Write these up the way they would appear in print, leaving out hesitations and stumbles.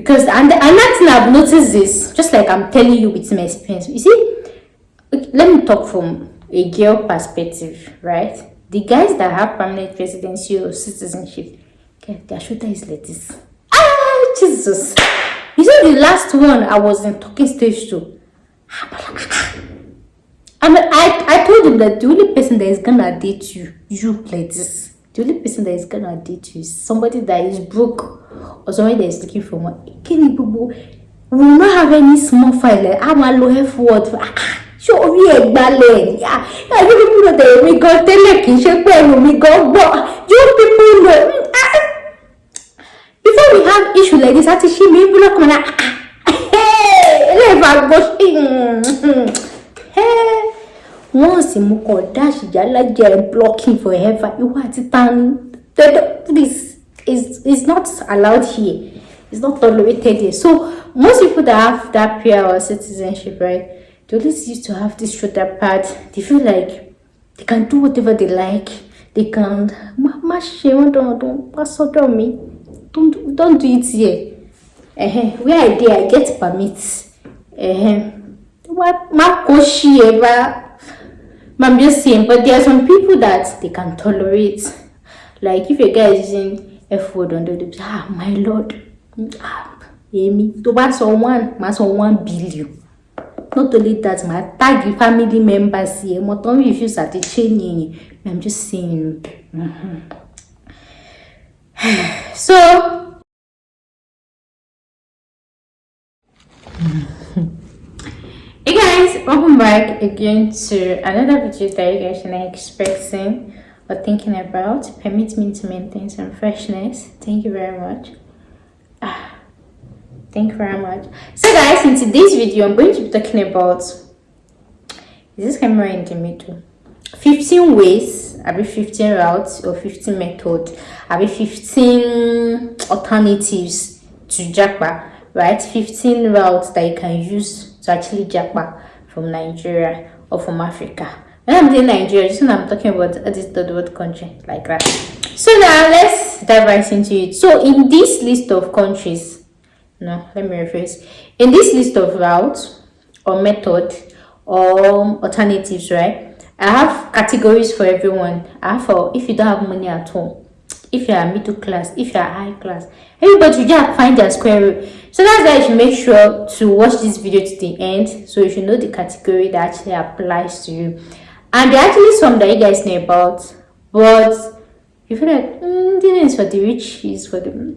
Because and another thing I've noticed is, just like I'm telling you with my experience, you see, let me talk from a girl perspective, right? The guys that have permanent residency or citizenship, okay, their shoulder is like this. Ah, Jesus! You see, the last one I was in talking stage to, and I told him that the only person that is gonna date you like this, the only person that is gonna date you is somebody that is broke or somebody that is looking for money. We will not have any small file like I'm a low effort. Show me a ballet. Yeah, I don't know that we got television, we got but you people know. Before we have issue like this, I have to see me block my hey, once you move dash you're blocking forever. You want to turn this is not allowed here. It's not tolerated here. So most people that have that PR or citizenship, right? They always used to have this shoulder pad. They feel like they can do whatever they like. They can don't pass on me. Don't do it here. Where I did, I get permits. What my koshi ever? I'm just saying, but there are some people that they can tolerate. Like if a guy is using F word on the my lord, Amy, to pass on 1 billion. Not only that, my tag the family members here. Don't refuse at the chain. I'm just saying. So, hey guys, welcome back again to another video that you guys are expecting or thinking about. Permit me to maintain some freshness. Thank you very much. Thank you very much. So guys, in today's video I'm going to be talking about, is this camera in the middle, 15 ways, I mean 15 routes or 15 methods, I mean 15 alternatives to Japa, right? 15 routes that you can use to actually Japa from Nigeria or from Africa. When I'm saying Nigeria, just when I'm talking about this third world country like that. So now let's dive right into it. So in this list of countries, let me rephrase. In this list of routes or method or alternatives, right? I have categories for everyone. I have for if you don't have money at all, if you are middle class, if you are high class, everybody should just find their square root. So that's why you should make sure to watch this video to the end, so you should know the category that actually applies to you. And there are actually some that you guys know about, but you feel like this is for the rich, is for the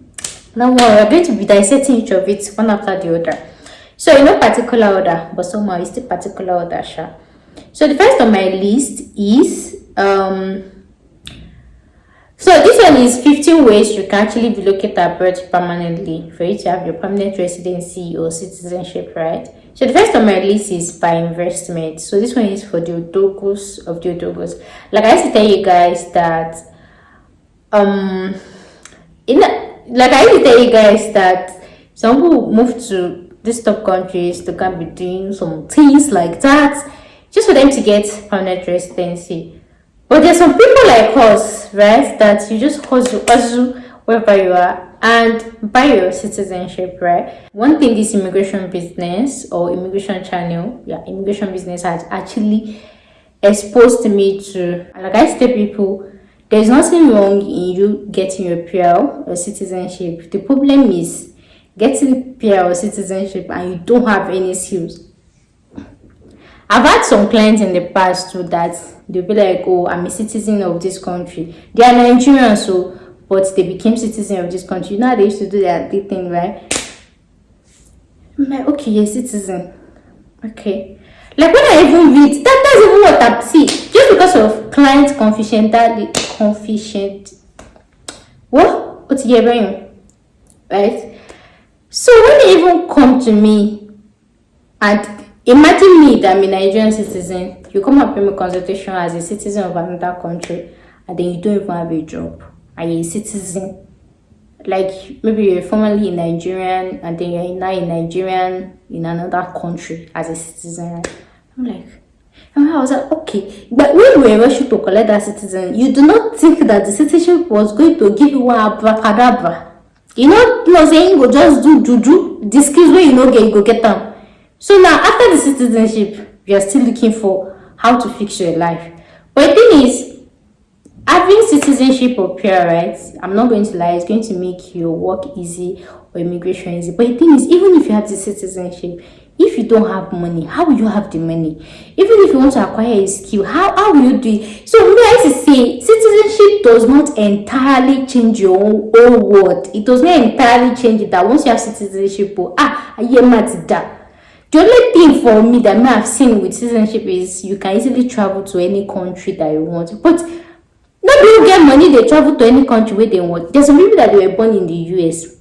now we're going to be dissecting each of it one after the other. So in no particular order, but somehow it's still particular order. So the first on my list is so this one is 15 ways you can actually relocate abroad permanently for you to have your permanent residency or citizenship, right? So the first on my list is by investment. So this one is for the Odogos of the Odogos. Like I used to tell you guys that some people move to these top countries to come be doing some things like that just for them to get permanent residency. But there's some people like us, right, that you just hustle wherever you are and buy your citizenship, right? One thing this immigration business or immigration channel, immigration business has actually exposed me to. Like I tell people, there's nothing wrong in you getting your PR or citizenship. The problem is getting PR or citizenship and you don't have any skills. I've had some clients in the past too that they'll be like, oh, I'm a citizen of this country. They are Nigerians, so but they became citizen of this country. You know how they used to do their thing, right? I'm like, okay, you're a citizen. Okay. Like when I even read, that's even what I see. Just because of client what's here, right? So when they even come to me and imagine me that I'm a Nigerian citizen, you come and pay me consultation as a citizen of another country, and then you don't even have a job. Are you a citizen? Like maybe you're formerly a Nigerian and then you're now a Nigerian in another country as a citizen. I'm like, and I was like, okay, but when we were rushing to collect that citizen, you do not think that the citizenship was going to give you one abracadabra? You know saying you go just do juju, the skills where you no get, you go get them. So now after the citizenship, you are still looking for how to fix your life. But the thing is, having citizenship or PR, right? I'm not going to lie, it's going to make your work easy or immigration easy. But the thing is, even if you have the citizenship, if you don't have money, how will you have the money? Even if you want to acquire a skill, how will you do it? So me, I used to say, citizenship does not entirely change your own world. It does not entirely change it that once you have citizenship, I hear that. The only thing for me that I have seen with citizenship is you can easily travel to any country that you want. But nobody who get money, they travel to any country where they want. There's some people that they were born in the US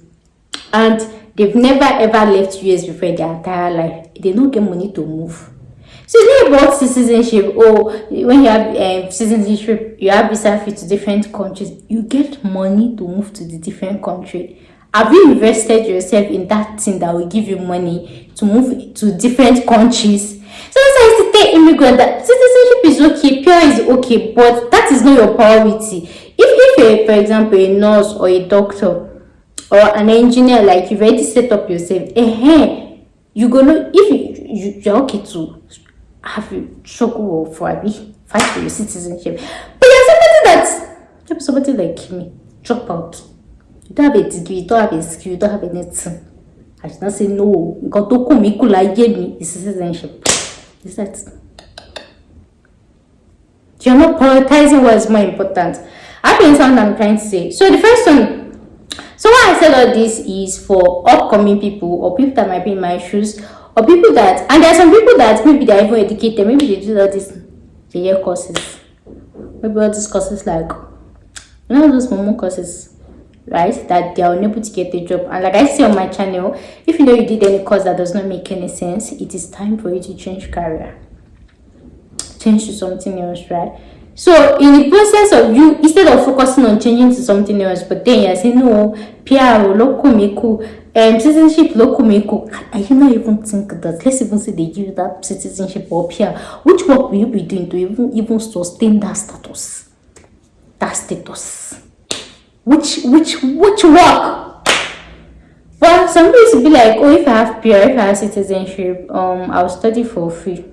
and they've never ever left US before in their entire life. They don't get money to move. So it's not about citizenship. Or when you have citizenship, you have visa free to different countries. You get money to move to the different country. Have you invested yourself in that thing that will give you money to move to different countries? So that's why I used to tell immigrant that citizenship is okay, PR is okay, but that is not your priority. If you're, for example, a nurse or a doctor or an engineer, like you've already set up yourself, you gonna, if you're okay to have you struggle for a bit, fight for your citizenship. But you're somebody like me, drop out. You don't have a degree, you don't have a skill, you don't have anything. I should not say no. God to come me is citizenship. Is that? You're not prioritizing what is more important. I think something I'm trying to say. So the first one, so why I said all this is for upcoming people or people that might be in my shoes or people that, and there are some people that maybe they're even educated, maybe they do all these courses. Maybe all these courses like, you know, those momo courses, right, that they are unable to get a job. And like I say on my channel, if you know you did any course that does not make any sense, it is time for you to change career, change to something else, right? So in the process of you, instead of focusing on changing to something else, but then you're saying no, PR local meku, citizenship local meku, I not even think that. Let's even say they give you that citizenship or PR. Which work will you be doing to even sustain that status? That status. Which work? Well, some people used to be like, oh, if I have PR, if I have citizenship, I'll study for free.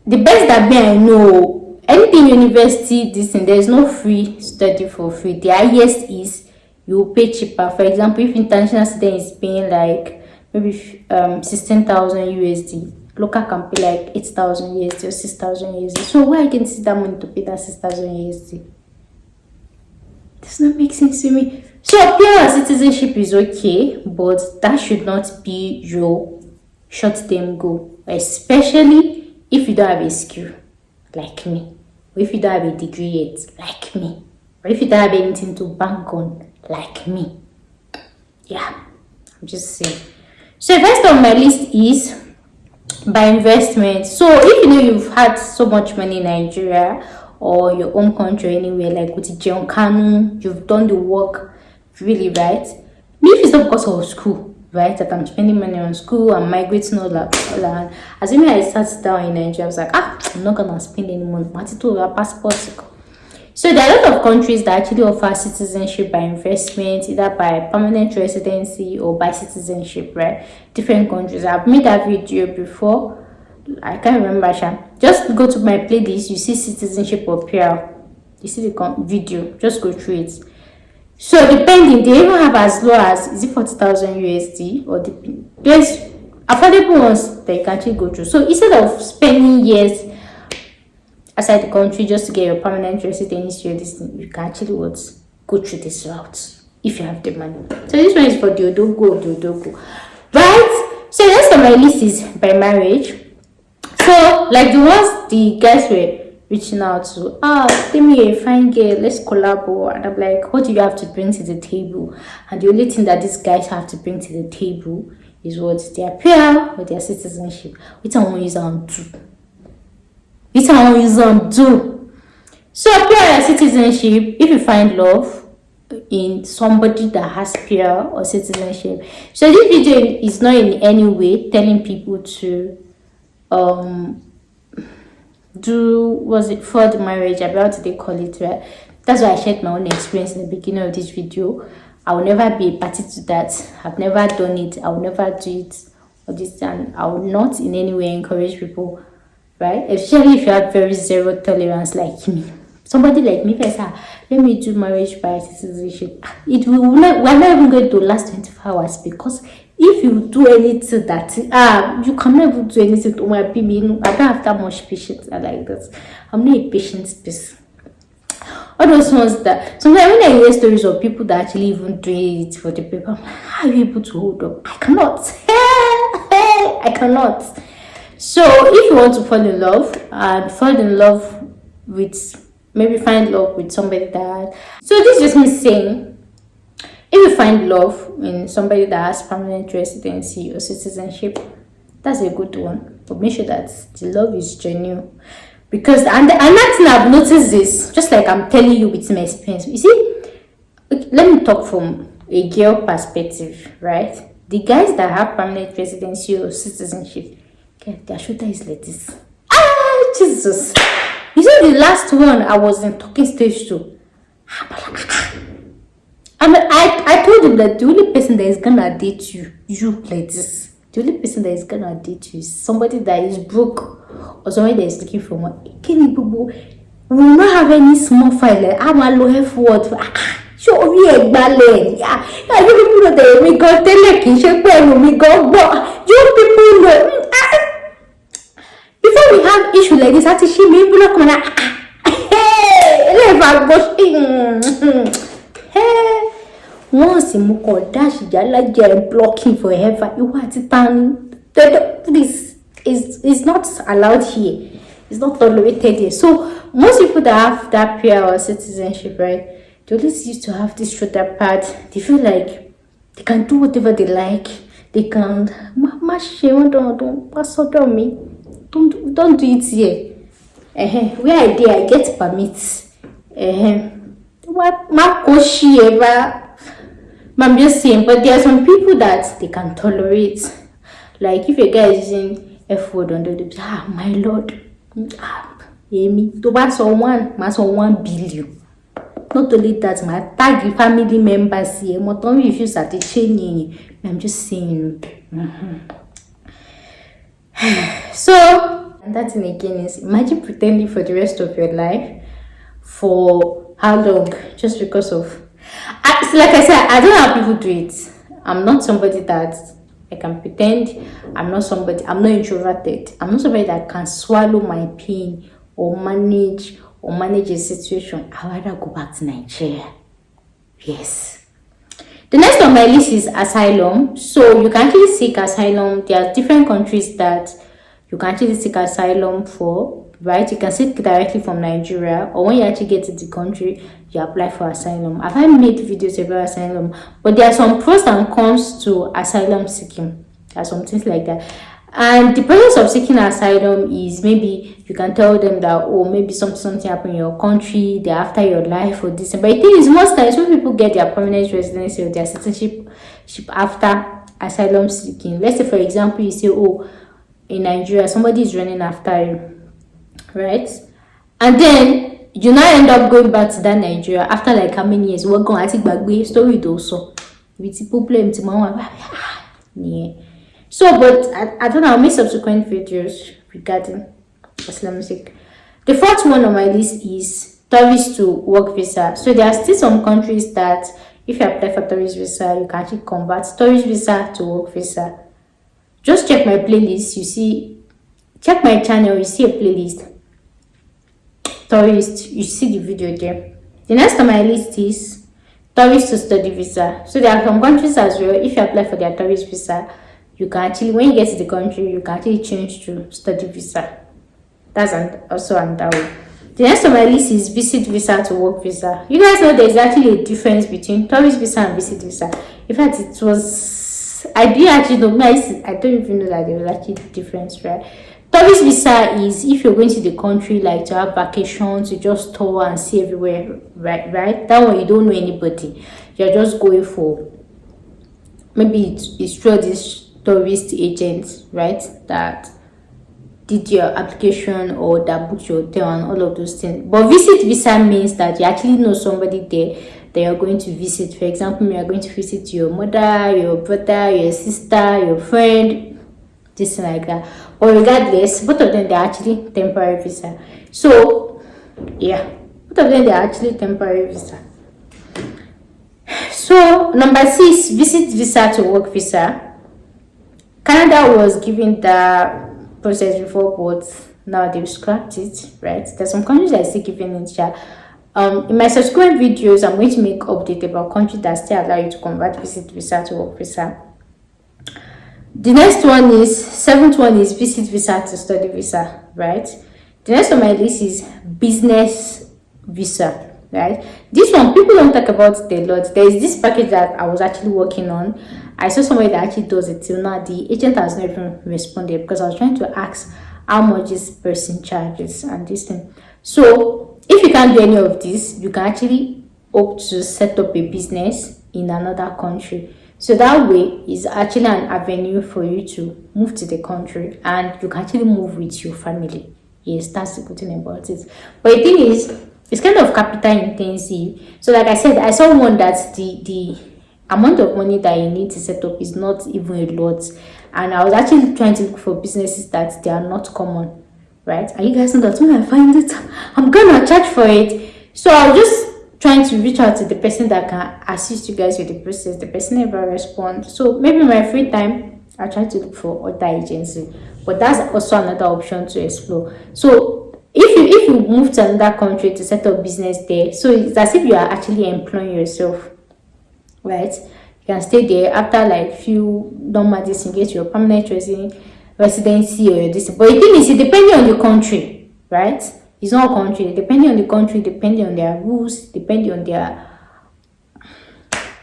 The best that I know, anything university, there is no free study for free. The highest is you pay cheaper. For example, if international student is paying like maybe 16,000 USD, local can pay like 8,000 USD or 6,000 USD. So where I can see that money to pay that 6,000 USD? Does not make sense to me. So PR citizenship is okay, but that should not be your short-term goal, especially if you don't have a skill like me, or if you don't have a degree yet like me, or if you don't have anything to bank on like me. Yeah, I'm just saying. So first on my list is by investment. So if you know you've had so much money in Nigeria or your own country anywhere, like with John Kanu, you've done the work really, right? Me, if it's not because of school, right, that I'm spending money on school and migrating all that, as soon as I sat down in Nigeria, I was like, I'm not gonna spend any money. Passport. So there are a lot of countries that actually offer citizenship by investment, either by permanent residency or by citizenship, right? Different countries. I've made that video before. I can't remember. Just go to my playlist. You see citizenship or PR. You see the video. Just go through it. So depending, they even have as low as, is it 40,000 USD or there's affordable ones that you can actually go through. So instead of spending years outside the country just to get your permanent residency, you can actually go through this route if you have the money. So this one is for the Odogo, right? So the rest of my list is by marriage. So like the ones the guys were reaching out to, give me a fine girl, let's collaborate. And I'm like, what do you have to bring to the table? And the only thing that these guys have to bring to the table is what their PR or their citizenship. Which I want to use on do. So PR or citizenship, if you find love in somebody that has PR or citizenship. So this video is not in any way telling people to for the marriage, about they call it, right? That's why I shared my own experience in the beginning of this video. I will never be a party to that. I've never done it. I will never do it. Or this, and I will not in any way encourage people, right? Especially if you have very zero tolerance like me. Somebody like me, if I say, let me do marriage by citizenship, it will not, we're not even going to last 24 hours, because if you do anything that you can never do anything to my people. I don't have that much patience. I like that. I'm not a patient person. All those ones that sometimes when I hear stories of people that actually even do it for the people, I'm like, how are you able to hold up? I cannot. I cannot. So if you want to fall in love, and fall in love with, maybe find love with somebody that, so this is just me saying, if you find love in somebody that has permanent residency or citizenship, that's a good one. But make sure that the love is genuine. Because, and another thing I've noticed is, just like I'm telling you with my experience, you see, let me talk from a girl perspective, right? The guys that have permanent residency or citizenship, okay, their shoulder is like this. Ah, Jesus. You see, the last one I was in talking stage to, I told him that the only person that is gonna date you like this, the only person that is gonna date you is somebody that is broke or somebody that is looking for money. We will not have any small file like I'm a low effort. Show me a ballet. Yeah, I don't know that we got television, we got what you people know. Before we have issue like this, I see me block man. Hey, let hey. Once you move dash, you're blocking forever. You want to turn. This is not allowed here. It's not tolerated here. So most people that have that PR or citizenship, right? They always used to have this shoulder pad. They feel like they can do whatever they like. They can don't pass on me. Don't do it here. Where I did, I get permits. I'm just saying, but there are some people that they can tolerate. Like if a guy is using F word on the my lord, Amy, to pass on 1 billion. Not only that, my tag the family members here. If you start changing, I'm just saying. So, and that thing again is, imagine pretending for the rest of your life. For how long? Just because of, like I said, I don't know how people do it. I'm not somebody that I can pretend. I'm not introverted. I'm not somebody that can swallow my pain or manage a situation. I'd rather go back to Nigeria. Yes. The next on my list is asylum. So you can actually seek asylum. There are different countries that you can actually seek asylum for, right? You can seek directly from Nigeria, or when you actually get to the country, you apply for asylum. I've made videos about asylum, but there are some pros and cons to asylum seeking. There are some things like that. And the process of seeking asylum is, maybe you can tell them that, oh, maybe something happened in your country, they're after your life or this. But the thing is, most times when people get their permanent residency or their citizenship after asylum seeking, let's say for example, you say, oh, in Nigeria, somebody is running after you, right? And then you now end up going back to that Nigeria after like how many years? We're going to take story also with the problem to yeah. So, but I don't know, I'll make subsequent videos regarding asylum seek. The fourth one on my list is tourist to work visa. So there are still some countries that if you apply for tourist visa, you can actually convert tourist visa to work visa. Just check my playlist. You see, check my channel. You see a playlist. Tourist. You see the video there. The next on my list is tourist to study visa. So there are some countries as well. If you apply for their tourist visa, you can actually, when you get to the country, you can actually change to study visa. That's also another way. The next on my list is visit visa to work visa. You guys know there's actually a difference between tourist visa and visit visa. In fact, it was, I didn't actually know, I don't even know that there was actually a difference, right? Tourist visa is if you're going to the country like to have vacation, to just tour and see everywhere, right? That one you don't know anybody. You're just going for, maybe it's through this tourist agents, right, that did your application or that booked your hotel and all of those things. But visit visa means that you actually know somebody there that you're going to visit. For example, you are going to visit your mother, your brother, your sister, your friend, this like that. But regardless, both of them, they're actually temporary visa. So yeah, both of them, they're actually temporary visa. So number 6, visit visa to work visa. Canada was given the process before, but now they've scrapped it, right? There's some countries that are still giving it. In my subsequent videos, I'm going to make update about countries that still allow you to convert visit visa to work visa. The next one is, 7th one is visit visa to study visa, right? The next on my list is business visa, right? This one, people don't talk about it a lot. There is this package that I was actually working on. I saw somebody that actually does it till now. The agent has not even responded because I was trying to ask how much this person charges and this thing. So if you can't do any of this, you can actually opt to set up a business in another country. So that way is actually an avenue for you to move to the country, and you can actually move with your family. Yes, that's the good thing about it. But the thing is, it's kind of capital intensive. So like I said, I saw one that the amount of money that you need to set up is not even a lot. And I was actually trying to look for businesses that they are not common, right? And you guys know that when I find it, I'm gonna charge for it. So I was just trying to reach out to the person that can assist you guys with the process. The person never responds. So maybe in my free time, I try to look for other agency. But that's also another option to explore. So if you move to another country to set up business there, so it's as if you are actually employing yourself, right? You can stay there after like few normal days, you get your permanent residency or this. But the thing is, it depending on the country, right? It's not a country. Depending on the country, depending on their rules, depending on their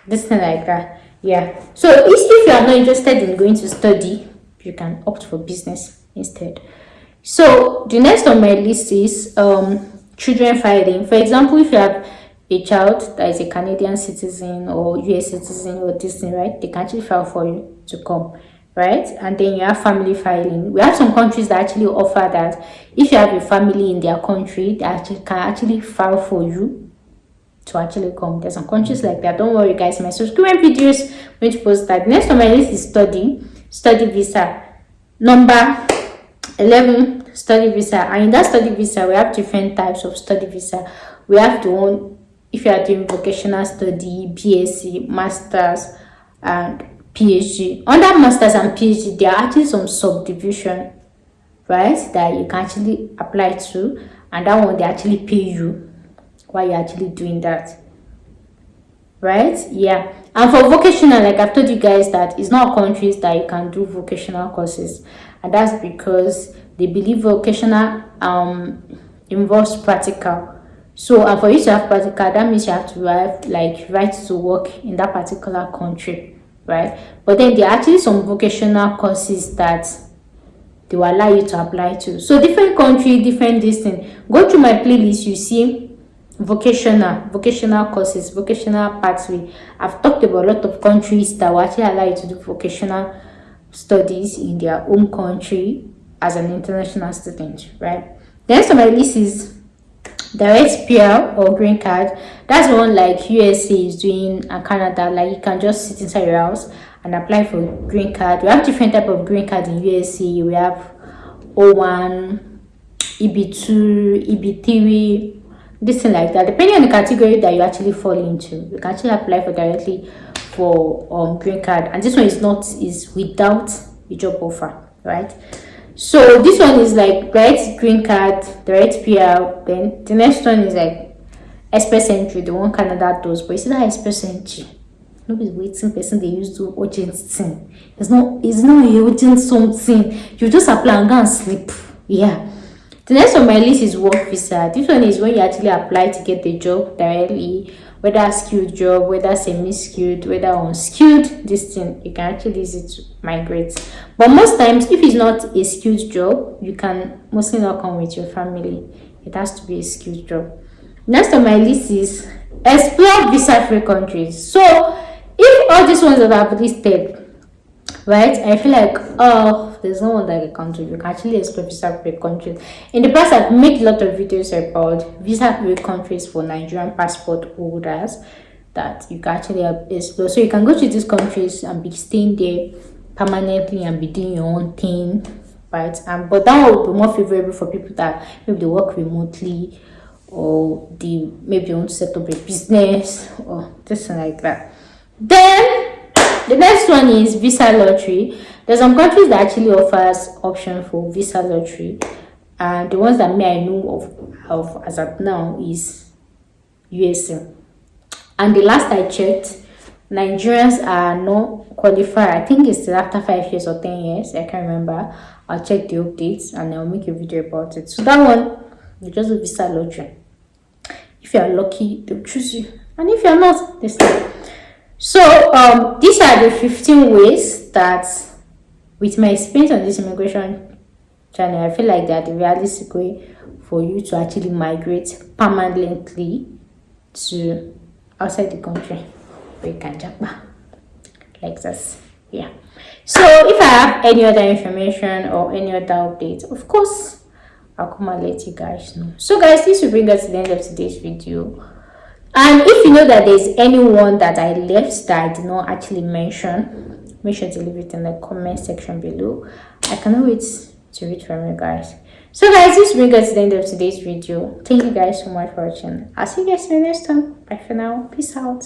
this thing like that. Yeah. So if you are not interested in going to study, you can opt for business instead. So the next on my list is children filing. For example, if you have a child that is a Canadian citizen or US citizen or this thing, right? They can actually file for you to come, right? And then you have family filing. We have some countries that actually offer that if you have a family in their country, they actually can actually file for you to actually come. There's some countries like that. Don't worry, guys. My subscription videos, I'm going to post that. Next on my list is study visa. Number 11, study visa. And in that study visa, we have different types of study visa. We have the one if you are doing vocational study, BSc, masters, and PhD. Under masters and PhD, there are actually some subdivision, right, that you can actually apply to, and that one they actually pay you while you're actually doing that, right? Yeah. And for vocational, like I've told you guys, that it's not countries that you can do vocational courses, and that's because they believe vocational involves practical. So and for you to have practical, that means you have to have like right to work in that particular country, right? But then there are actually some vocational courses that they will allow you to apply to. So different country, different distance. Go through my playlist, you see vocational courses, vocational pathway. I've talked about a lot of countries that will actually allow you to do vocational studies in their own country as an international student, right? The next on my list is direct PR or green card. That's the one like USA is doing and Canada. Like you can just sit inside your house and apply for green card. We have different type of green card in USA. We have O1, EB2, EB3, this thing like that. Depending on the category that you actually fall into, you can actually apply for directly for green card. And this one is without a job offer, right? So this one is like direct green card, direct PR. Then the next one is like express entry, the one Canada does. But you see that express entry, nobody's waiting person they use to urgent thing. It's not a urgent something. You just apply and go and sleep. Yeah. The next on my list is work visa. This one is when you actually apply to get the job directly, whether a skilled job, whether semi-skilled, whether unskilled, this thing, you can actually use it to migrate. But most times, if it's not a skilled job, you can mostly not come with your family. It has to be a skilled job. Next on my list is explore visa-free countries. So, if all these ones that I've listed, right, I feel like, oh, there's no one that I can do. You can actually explore visa-free countries. In the past, I've made a lot of videos about visa-free countries for Nigerian passport holders, that you can actually explore. So you can go to these countries and be staying there permanently and be doing your own thing, right? But that would be more favorable for people that maybe they work remotely, or they maybe want to set up a business or just like that. Then the next one is visa lottery. There's some countries that actually offers option for visa lottery, and the ones that I know of as of now is USA. And the last I checked, Nigerians are not qualified. I think it's still after 5 years or 10 years. I can't remember. I'll check the updates and I'll make a video about it. So that one, you just do visa lottery. If you are lucky, they'll choose you, and if you're not, they stay. So these are the 15 ways that, with my experience on this immigration channel, I feel like they're the realistic way for you to actually migrate permanently to outside the country, where you can Japa like this. Yeah. So if I have any other information or any other updates, of course I'll come and let you guys know. So guys, this will bring us to the end of today's video. And if you know that there's anyone that I left that I did not actually mention, make sure to leave it in the comment section below. I cannot wait to read from you guys. So guys, this brings us to the end of today's video. Thank you guys so much for watching. I'll see you guys in the next time. Bye for now. Peace out.